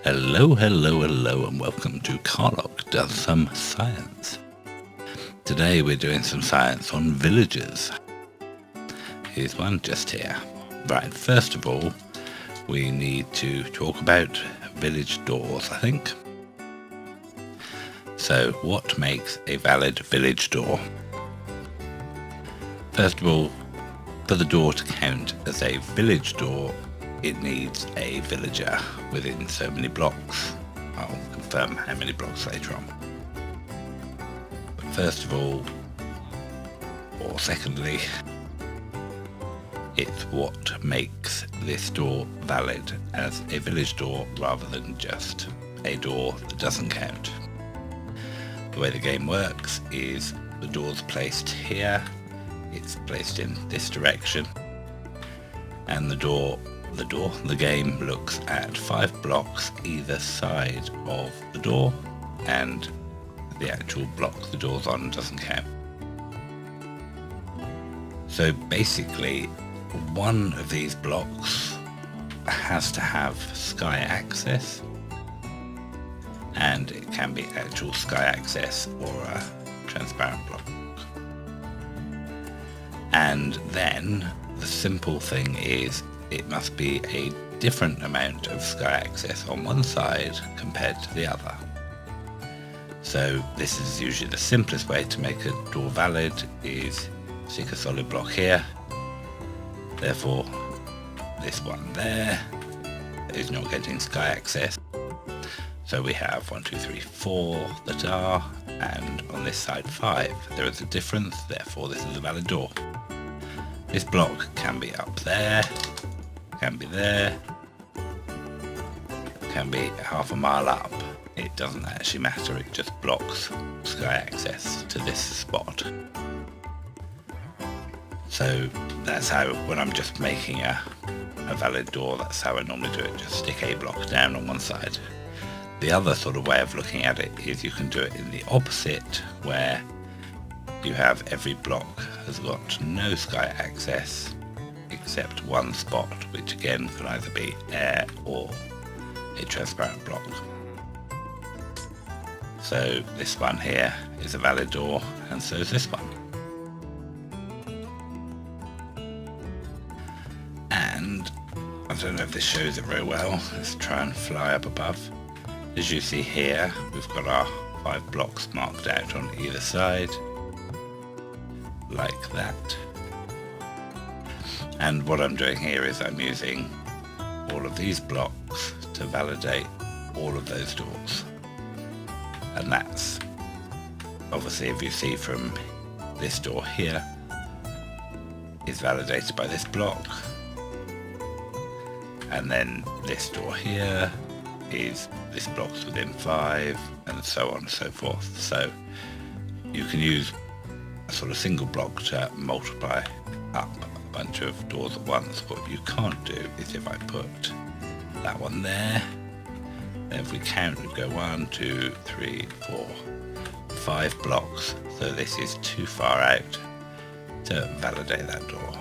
Hello, hello, hello, and welcome to Karloc Does Some Science. Today we're doing some science on villages. Here's one just here. Right, first of all, we need to talk about village doors, I think. So, what makes a valid village door? First of all, for the door to count as a village door, it needs a villager within so many blocks. I'll confirm how many blocks later on. But first of all, or secondly, it's what makes this door valid as a village door rather than just a door that doesn't count. The way the game works is the door's placed here, it's placed in this direction, and the game looks at 5 blocks either side of the door, and the actual block the door's on doesn't count. So basically, one of these blocks has to have sky access, and it can be actual sky access or a transparent block. And then the simple thing is it must be a different amount of sky access on one side compared to the other. So this is usually the simplest way to make a door valid is stick a solid block here. Therefore, this one there is not getting sky access. So we have 1, 2, 3, 4 that are, and on this side 5. There is a difference, therefore this is a valid door. This block can be up there, can be there, can be half a mile up. It doesn't actually matter, it just blocks sky access to this spot. So that's how, when I'm just making a valid door, that's how I normally do it, just stick a block down on one side. The other sort of way of looking at it is you can do it in the opposite, where you have every block has got no sky access except one spot, which again can either be air or a transparent block. So this one here is a valid door, and so is this one. And I don't know if this shows it very well. Let's try and fly up above. As you see here, we've got our 5 blocks marked out on either side, like that. And what I'm doing here is I'm using all of these blocks to validate all of those doors. And that's, obviously, if you see from this door here, is validated by this block. And then this door here is this block's within 5, and so on and so forth. So you can use a sort of single block to multiply up a bunch of doors at once. What you can't do is if I put that one there, then if we count, we go 1, 2, 3, 4, 5 blocks. So this is too far out to validate that door.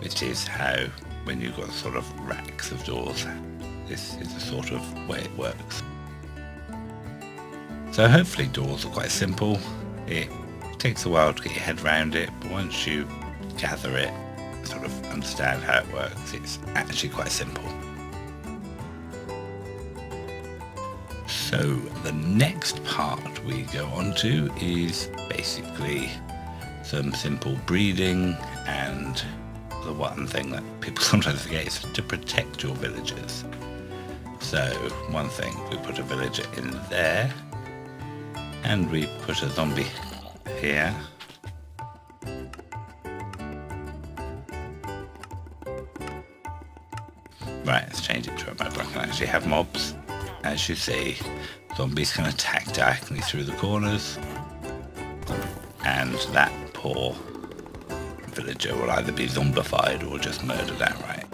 Which is how, when you've got sort of racks of doors, this is the sort of way it works. So hopefully doors are quite simple. It takes a while to get your head around it, but once you gather it, sort of understand how it works, it's actually quite simple. So the next part we go on to is basically some simple breeding, and the one thing that people sometimes forget is to protect your villagers. So one thing, we put a villager in there, and we put a zombie here. Right, let's change it to a mode where I can actually have mobs. As you see, zombies can attack diagonally through the corners, and that poor villager will either be zombified or just murdered outright.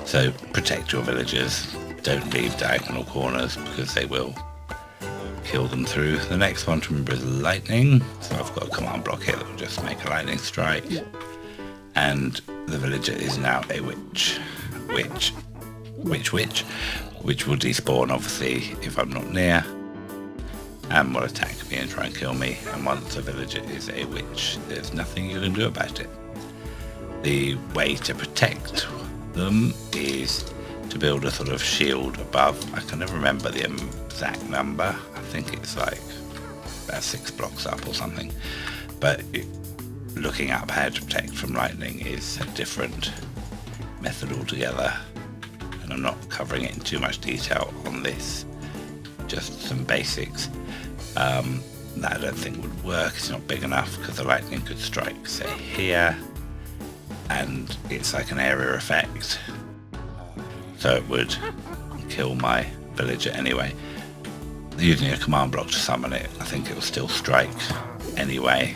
So protect your villagers, don't leave diagonal corners because they will kill them through. The next one to remember is lightning, so I've got a command block here that will just make a lightning strike. And the villager is now a witch, which which will despawn obviously if I'm not near, and will attack me and try and kill me. And once a villager is a witch, there's nothing you can do about it. The way to protect them is to build a sort of shield above. I can never remember the exact number. I think it's like about 6 blocks up or something. But looking up how to protect from lightning is a different method altogether. And I'm not covering it in too much detail on this. Just some basics. That I don't think would work. It's not big enough because the lightning could strike, say, here. And it's like an area effect. So it would kill my villager anyway. Using a command block to summon it, I think it will still strike anyway,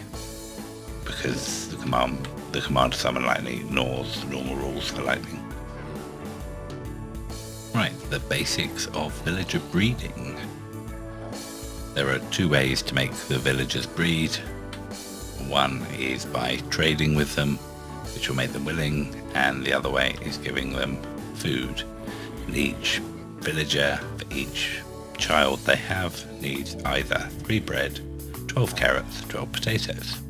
because the command to summon lightning ignores the normal rules for lightning. Right, the basics of villager breeding. There are 2 ways to make the villagers breed. One is by trading with them, which will make them willing, and the other way is giving them food. And each villager, for each child they have, needs either 3 bread, 12 carrots, 12 potatoes.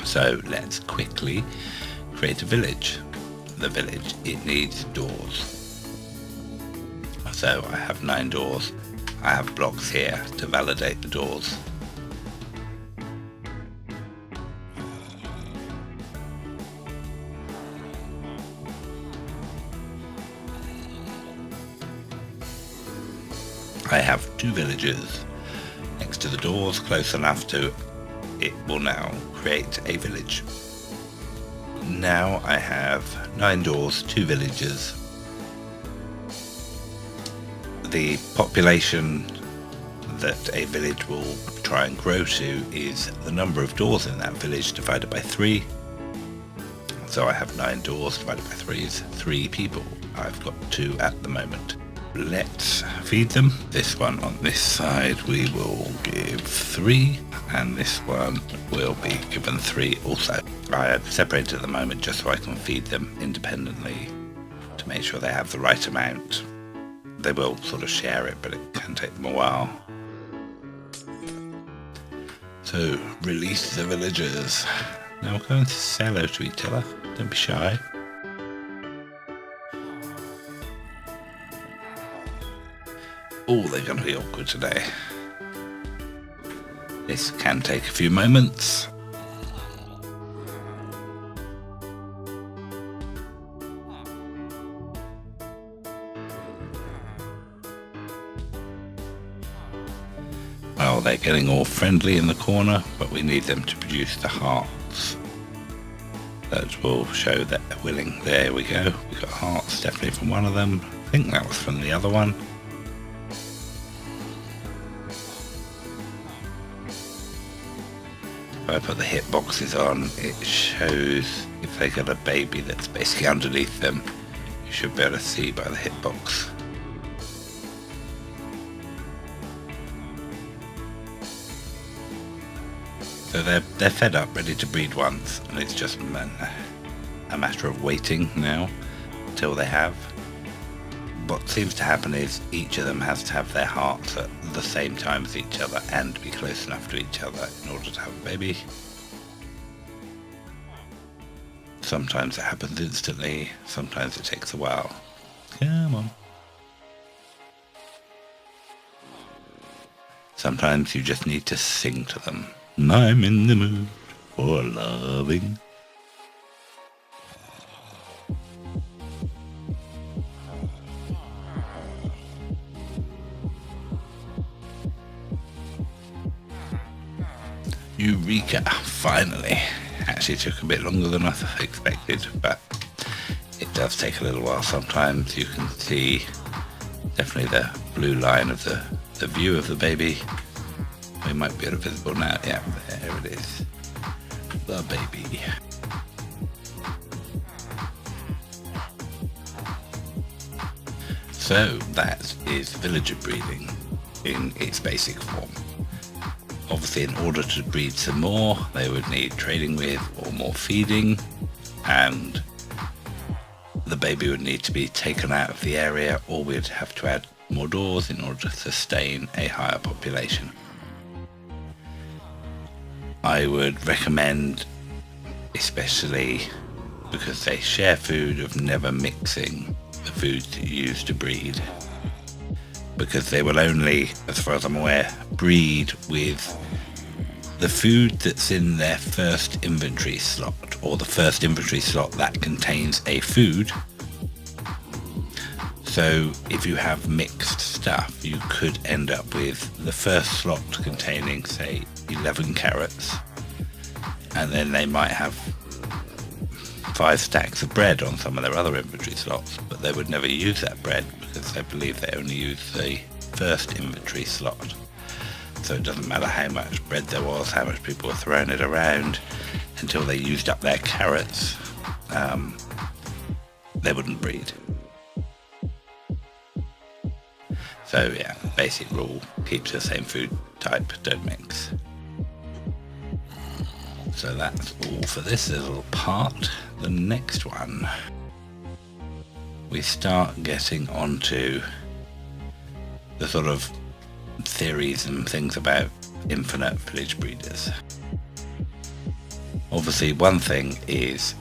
So let's quickly create a village. The village, it needs doors. So I have 9 doors. I have blocks here to validate the doors. I have 2 villagers next to the doors, close enough to it will now create a village. Now I have 9 doors, 2 villagers. The population that a village will try and grow to is the number of doors in that village divided by 3. So I have 9 doors divided by 3 is 3 people. I've got 2 at the moment. Let's feed them. This one on this side we will give 3, and this one will be given 3 also. I have separated at the moment just so I can feed them independently to make sure they have the right amount. They will sort of share it, but it can take them a while. So release the villagers. Now we're going to say hello to each other. Don't be shy. Oh, they're going to be awkward today. This can take a few moments. Well, they're getting all friendly in the corner, but we need them to produce the hearts. That will show that they're willing. There we go. We got hearts definitely from one of them. I think that was from the other one. If I put the hitboxes on, it shows if they got a baby that's basically underneath them. You should be able to see by the hitbox. So they're fed up, ready to breed once, and it's just a matter of waiting now until they have. What seems to happen is each of them has to have their hearts at the same time as each other and be close enough to each other in order to have a baby. Sometimes it happens instantly, sometimes it takes a while. Come on. Sometimes you just need to sing to them. I'm in the mood for loving. Eureka! Finally! Actually took a bit longer than I expected, but it does take a little while sometimes. You can see definitely the blue line of the view of the baby. We might be able to visible now. Yeah, there it is. The baby. So that is villager breeding in its basic form. Obviously, in order to breed some more, they would need trading with or more feeding, and baby would need to be taken out of the area, or we'd have to add more doors in order to sustain a higher population. I would recommend, especially because they share food, of never mixing the foods that you use to breed, because they will only, as far as I'm aware, breed with the food that's in their first inventory slot, or the first inventory slot that contains a food. So if you have mixed stuff, you could end up with the first slot containing, say, 11 carrots, and then they might have 5 stacks of bread on some of their other inventory slots, but they would never use that bread because they believe they only use the first inventory slot. So it doesn't matter how much bread there was, how much people were throwing it around, until they used up their carrots, they wouldn't breed. So yeah, basic rule, keep the same food type, don't mix. So that's all for this little part. The next one, we start getting onto the sort of theories and things about infinite village breeders. Obviously, one thing is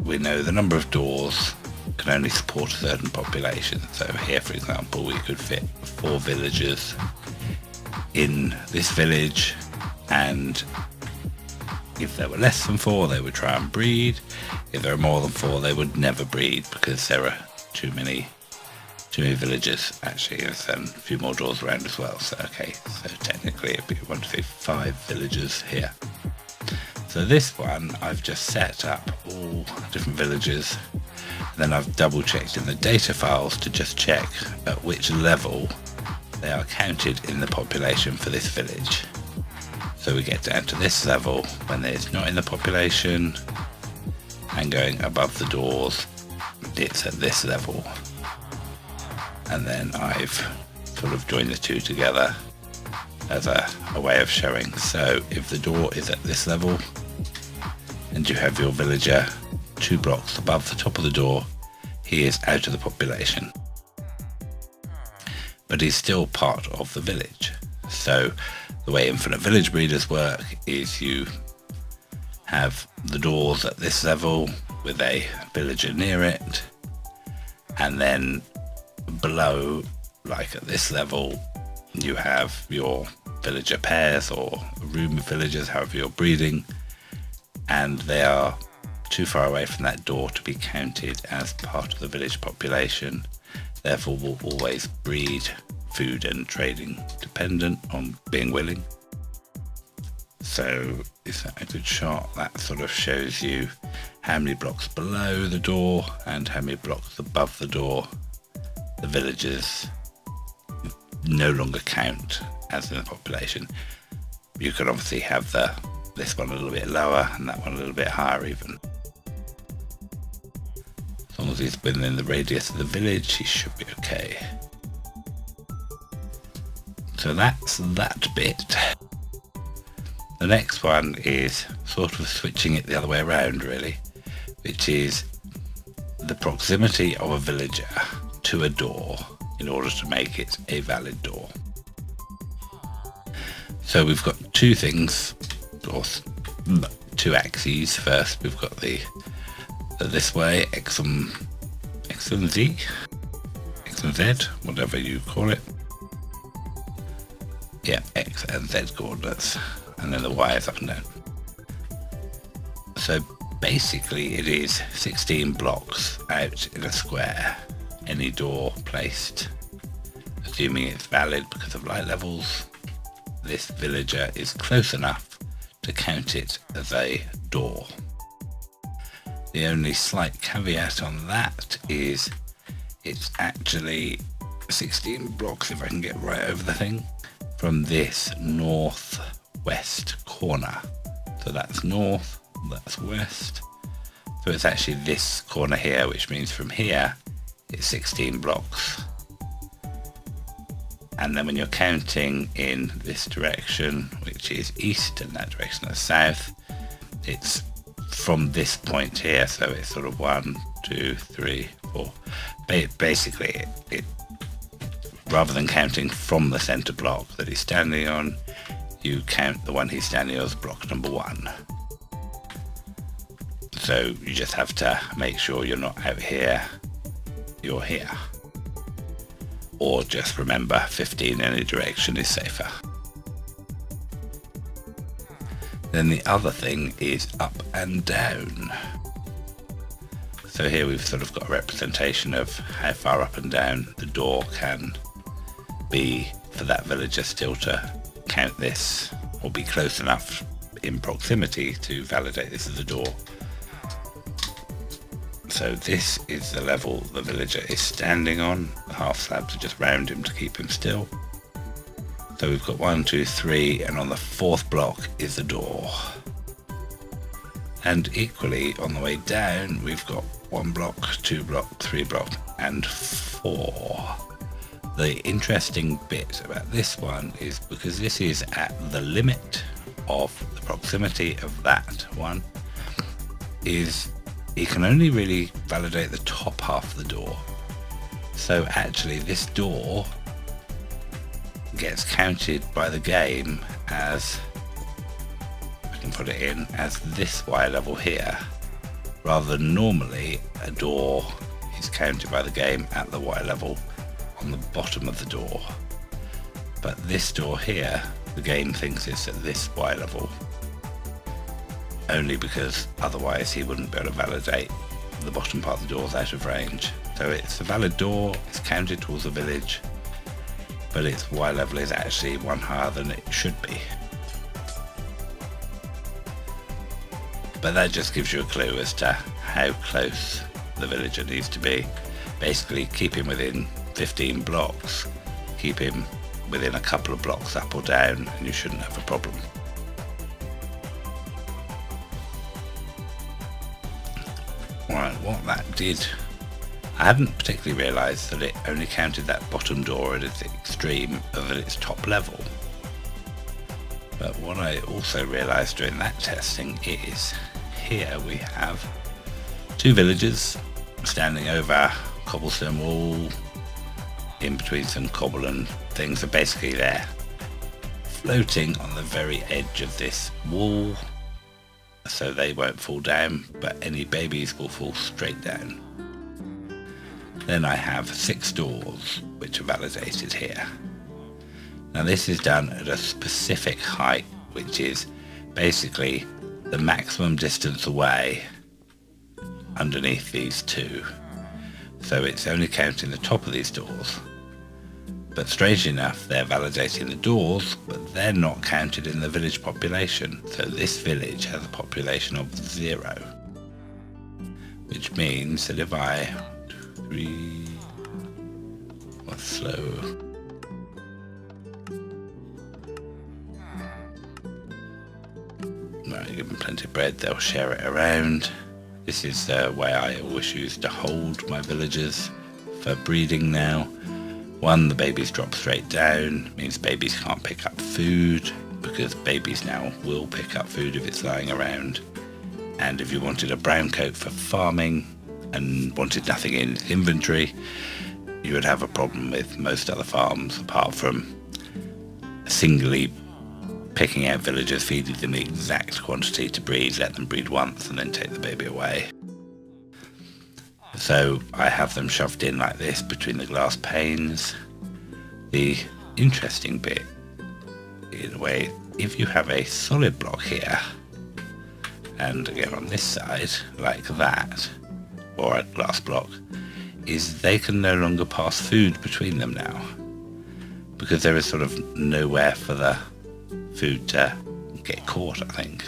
we know the number of doors can only support a certain population. So here, for example, we could fit 4 villagers in this village, and if there were less than 4, they would try and breed. If there are more than 4, they would never breed because there are too many villagers. Actually, there's a few more doors around as well. So okay, so technically it'd be 1, 2, 3, 5 villagers here. So this one, I've just set up all different villagers. Then I've double checked in the data files to just check at which level they are counted in the population for this village. So we get down to this level when it's not in the population, and going above the doors, it's at this level. And then I've sort of joined the two together as a way of showing. So if the door is at this level and you have your villager 2 blocks above the top of the door, he is out of the population, but he's still part of the village. So the way infinite village breeders work is you have the doors at this level with a villager near it, and then below, like at this level, you have your villager pairs or a room of villagers, however you're breeding, and they are too far away from that door to be counted as part of the village population. Therefore will always breed food and trading dependent on being willing. So is that a good shot? That sort of shows you how many blocks below the door and how many blocks above the door the villagers no longer count as in the population. You could obviously have this one a little bit lower and that one a little bit higher even. As long as he's within the radius of the village, he should be okay. So that's that bit. The next one is sort of switching it the other way around really, which is the proximity of a villager to a door in order to make it a valid door. So we've got 2 things, or 2 axes. First we've got the this way, X and Z, whatever you call it. Yeah, X and Z coordinates, and then the Y is up and down. So basically it is 16 blocks out in a square, any door placed, assuming it's valid because of light levels, this villager is close enough to count it as a door. The only slight caveat on that is it's actually 16 blocks, if I can get right over the thing, from this northwest corner. So that's north, that's west. So it's actually this corner here, which means from here it's 16 blocks. And then when you're counting in this direction, which is east, and that direction is south, it's from this point here, so it's sort of 1, 2, 3, 4. Basically, it rather than counting from the center block that he's standing on, you count the one he's standing on as block number 1. So you just have to make sure you're not out here, you're here. Or just remember 15 any direction is safer. Then the other thing is up and down. So here we've sort of got a representation of how far up and down the door can be for that villager still to count this, or be close enough in proximity to validate this as a door. So this is the level the villager is standing on. The half slabs are just round him to keep him still. So we've got 1, 2, 3, and on the 4th block is the door. And equally on the way down, we've got 1 block, 2 block, 3 block, and 4. The interesting bit about this one is because this is at the limit of the proximity of that one, is you can only really validate the top half of the door. So actually this door gets counted by the game as, I can put it in, as this Y level here, rather than normally a door is counted by the game at the Y level on the bottom of the door. But this door here, the game thinks it's at this Y level, only because otherwise he wouldn't be able to validate the bottom part of the doors out of range. So it's a valid door, it's counted towards the village, but its Y level is actually 1 higher than it should be. But that just gives you a clue as to how close the villager needs to be. Basically keep him within 15 blocks, keep him within a couple of blocks up or down, and you shouldn't have a problem. Right, what that did, I hadn't particularly realised that it only counted that bottom door at its extreme of its top level. But what I also realised during that testing is here we have 2 villagers standing over a cobblestone wall in between some cobble and things. Are basically they're floating on the very edge of this wall, so they won't fall down, but any babies will fall straight down. Then I have 6 doors which are validated here. Now this is done at a specific height, which is basically the maximum distance away underneath these 2. So it's only counting the top of these doors. But strangely enough, they're validating the doors, but they're not counted in the village population. So this village has a population of 0. Which means that if I... 3... What's slow? Right, give them plenty of bread, they'll share it around. This is the way I always used to hold my villagers for breeding now. 1, the babies drop straight down, means babies can't pick up food, because babies now will pick up food if it's lying around. And if you wanted a brown coat for farming and wanted nothing in inventory, you would have a problem with most other farms, apart from singly picking out villagers, feeding them the exact quantity to breed, let them breed once and then take the baby away. So I have them shoved in like this between the glass panes. The interesting bit, in a way, if you have a solid block here, and again on this side, like that, or a glass block, is they can no longer pass food between them now, because there is sort of nowhere for the food to get caught, I think.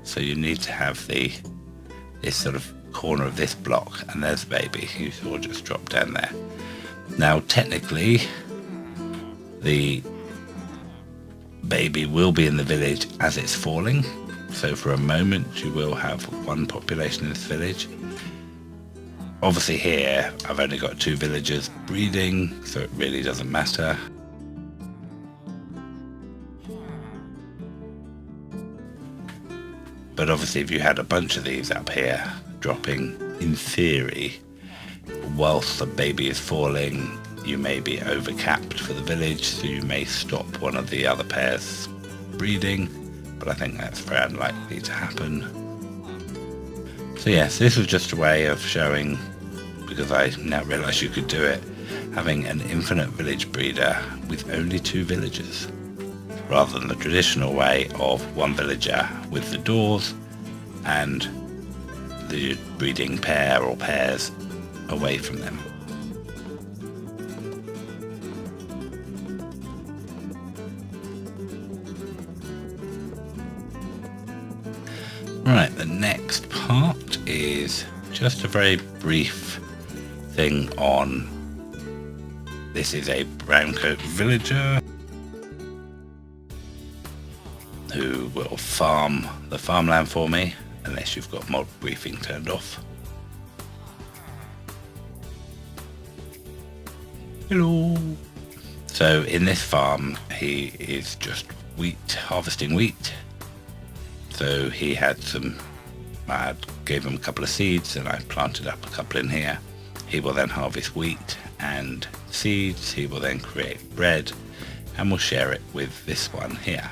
So you need to have this sort of corner of this block, and there's the baby, you will just drop down there. Now technically the baby will be in the village as it's falling, so for a moment you will have 1 population in this village. Obviously here I've only got 2 villagers breeding, so it really doesn't matter. But But obviously if you had a bunch of these up here dropping, in theory, whilst the baby is falling, you may be overcapped for the village, so you may stop one of the other pairs breeding, but I think that's very unlikely to happen. So yes, this was just a way of showing, because I now realise you could do it, having an infinite village breeder with only 2 villagers, rather than the traditional way of 1 villager with the doors and the breeding pair or pairs away from them. Right, the next part is just a very brief thing on, this is a browncoat villager who will farm the farmland for me, unless you've got mod briefing turned off. Hello! So in this farm he is just harvesting wheat. So he had I gave him a couple of seeds and I planted up a couple in here. He will then harvest wheat and seeds, he will then create bread and we'll share it with this one here.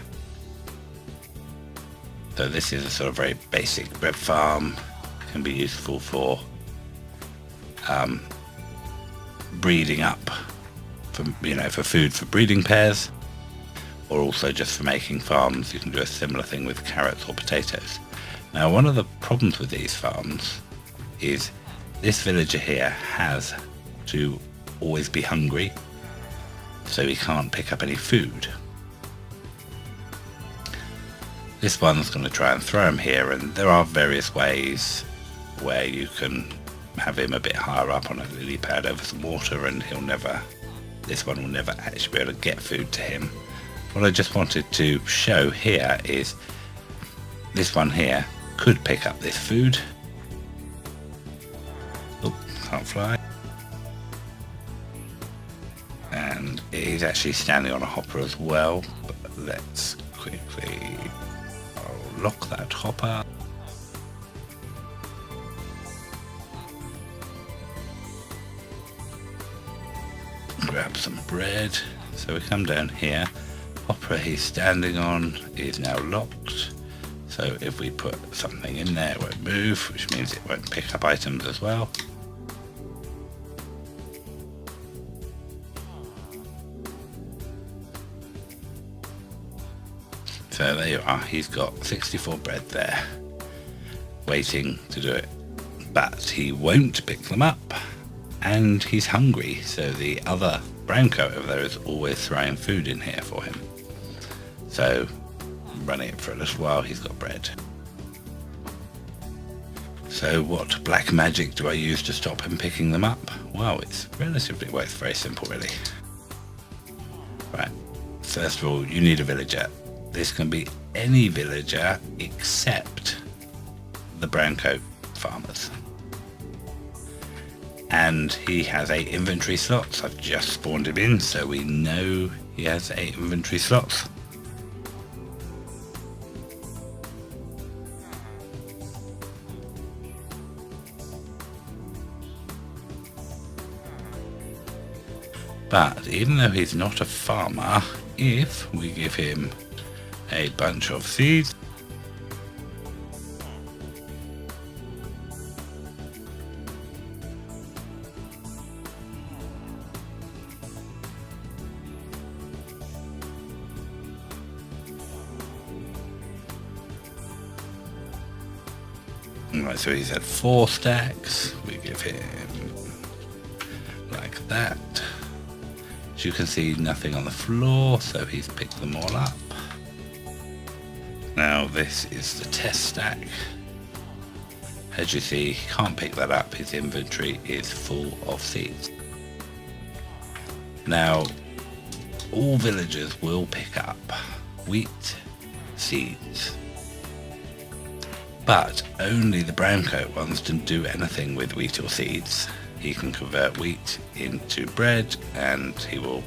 So this is a sort of very basic bread farm, can be useful for breeding up, for food for breeding pairs, or also just for making farms. You can do a similar thing with carrots or potatoes. Now one of the problems with these farms is this villager here has to always be hungry, so he can't pick up any food. This one's going to try and throw him here, and there are various ways where you can have him a bit higher up on a lily pad over some water and this one will never actually be able to get food to him. What I just wanted to show here is this one here could pick up this food. Oh, can't fly. And he's actually standing on a hopper as well, but let's quickly lock that hopper. Grab some bread. So we come down here. Hopper he's standing on is now locked. So if we put something in there, it won't move, which means it won't pick up items as well. So there you are, he's got 64 bread there, waiting to do it. But he won't pick them up, and he's hungry, so the other brown coat over there is always throwing food in here for him. So, running it for a little while, he's got bread. So what black magic do I use to stop him picking them up? Well, it's very simple really. Right, first of all, you need a villager. This can be any villager except the brown coat farmers. And he has 8 inventory slots. I've just spawned him in, so we know he has 8 inventory slots. But even though he's not a farmer, if we give him a bunch of seeds, right, so he's had 4 stacks, we give him like that. As you can see, nothing on the floor, so he's picked them all up. Now this is the test stack. As you see, he can't pick that up, his inventory is full of seeds. Now, all villagers will pick up wheat, seeds, but only the brown coat ones don't do anything with wheat or seeds. He can convert wheat into bread and he will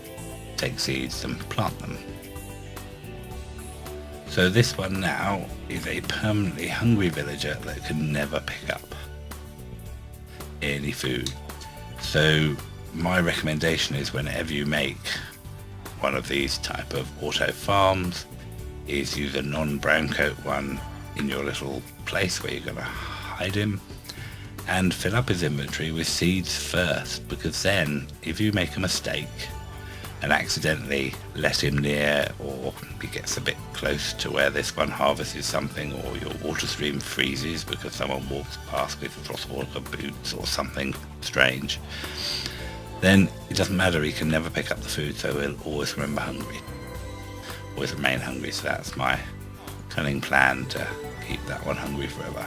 take seeds and plant them. So this one now is a permanently hungry villager that can never pick up any food. So my recommendation is, whenever you make one of these type of auto farms, is use a non-brown coat one in your little place where you're going to hide him, and fill up his inventory with seeds first, because then if you make a mistake and accidentally let him near, or he gets a bit close to where this one harvests something, or your water stream freezes because someone walks past with frostwater boots or something strange, then it doesn't matter, he can never pick up the food, so he'll always remember hungry. Always remain hungry, so that's my cunning plan to keep that one hungry forever.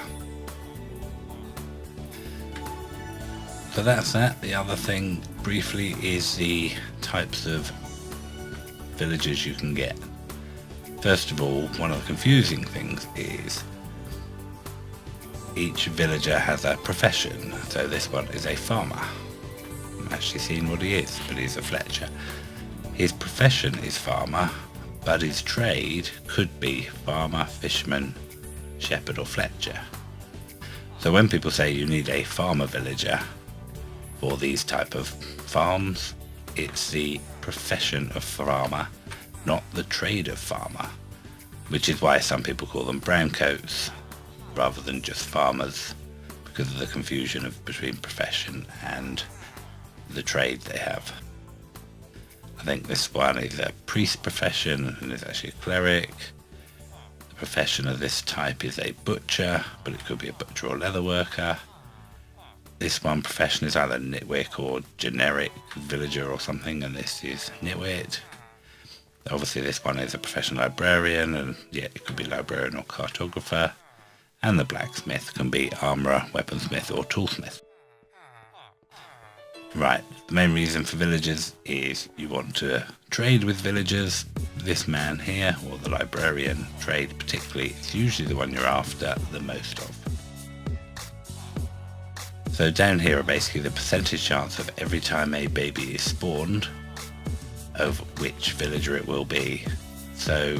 So that's that. The other thing briefly is the types of villagers you can get. First of all, one of the confusing things is each villager has a profession. So this one is a farmer. I haven't actually seen what he is, but he's a Fletcher. His profession is farmer, but his trade could be farmer, fisherman, shepherd or Fletcher. So when people say you need a farmer villager for these type of farms, it's the profession of farmer, not the trade of farmer, which is why some people call them browncoats rather than just farmers, because of the confusion between profession and the trade they have. I think this one is a priest profession and is actually a cleric. The profession of this type is a butcher, but it could be a butcher or leather worker. This one profession is either nitwick or generic villager or something, and this is nitwit. Obviously this one is a professional librarian, and yeah, it could be librarian or cartographer. And the blacksmith can be armourer, weaponsmith or toolsmith. Right, the main reason for villagers is you want to trade with villagers. This man here, or the librarian trade particularly, is usually the one you're after the most of. So down here are basically the percentage chance of every time a baby is spawned, of which villager it will be. So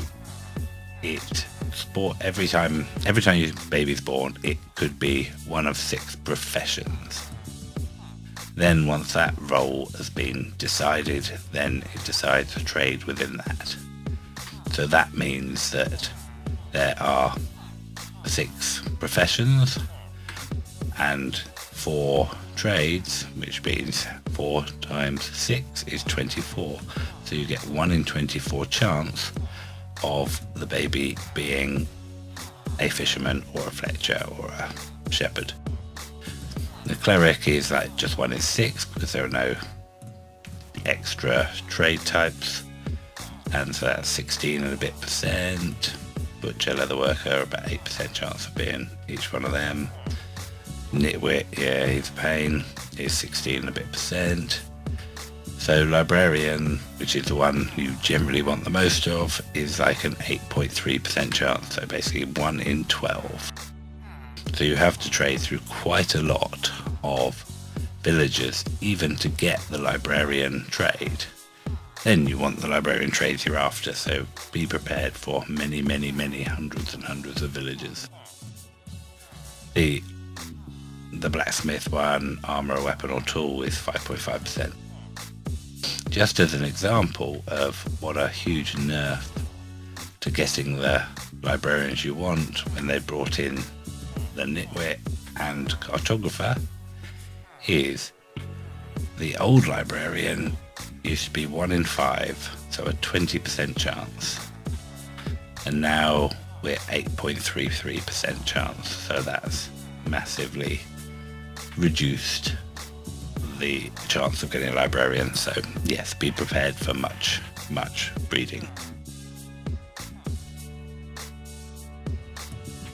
every time your baby's born, it could be one of 6 professions. Then once that role has been decided, then it decides to trade within that. So that means that there are 6 professions and 4 trades, which means 4 times 6 is 24. So you get 1 in 24 chance of the baby being a fisherman or a Fletcher or a shepherd. The cleric is like just 1 in 6 because there are no extra trade types, and so that's 16 and a bit percent. Butcher, leather worker, about 8% chance of being each one of them. Nitwit, yeah, he's a pain, is 16 and a bit percent. So librarian, which is the one you generally want the most of, is like an 8.3% chance, so basically 1 in 12. So you have to trade through quite a lot of villagers even to get the librarian trade. Then you want the librarian trades you're after, so be prepared for many, many, many hundreds and hundreds of villagers. The blacksmith one, armour, weapon or tool, is 5.5%. Just as an example of what a huge nerf to getting the librarians you want, when they brought in the nitwit and cartographer, is the old librarian used to be 1 in 5, so a 20% chance, and now we're 8.33% chance, so that's massively reduced the chance of getting a librarian. So yes, be prepared for much breeding.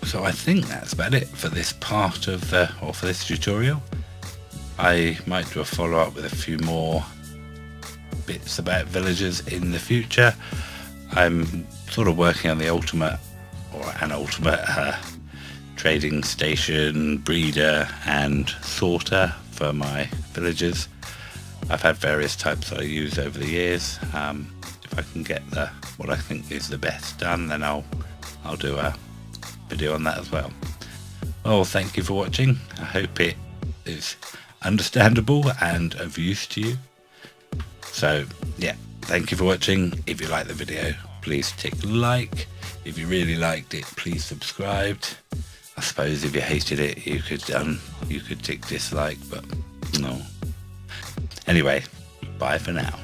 So I think that's about it for this part of for this tutorial. I might do a follow-up with a few more bits about villagers in the future. I'm sort of working on the ultimate trading station, breeder and sorter for my villagers. I've had various types I use over the years. If I can get what I think is the best done, then I'll I'll do a video on that as well. Well, thank you for watching. I hope it is understandable and of use to you. So yeah, thank you for watching. If you like the video, please tick like. If you really liked it, please subscribe. I suppose if you hated it, you could tick dislike, but no. Anyway, bye for now.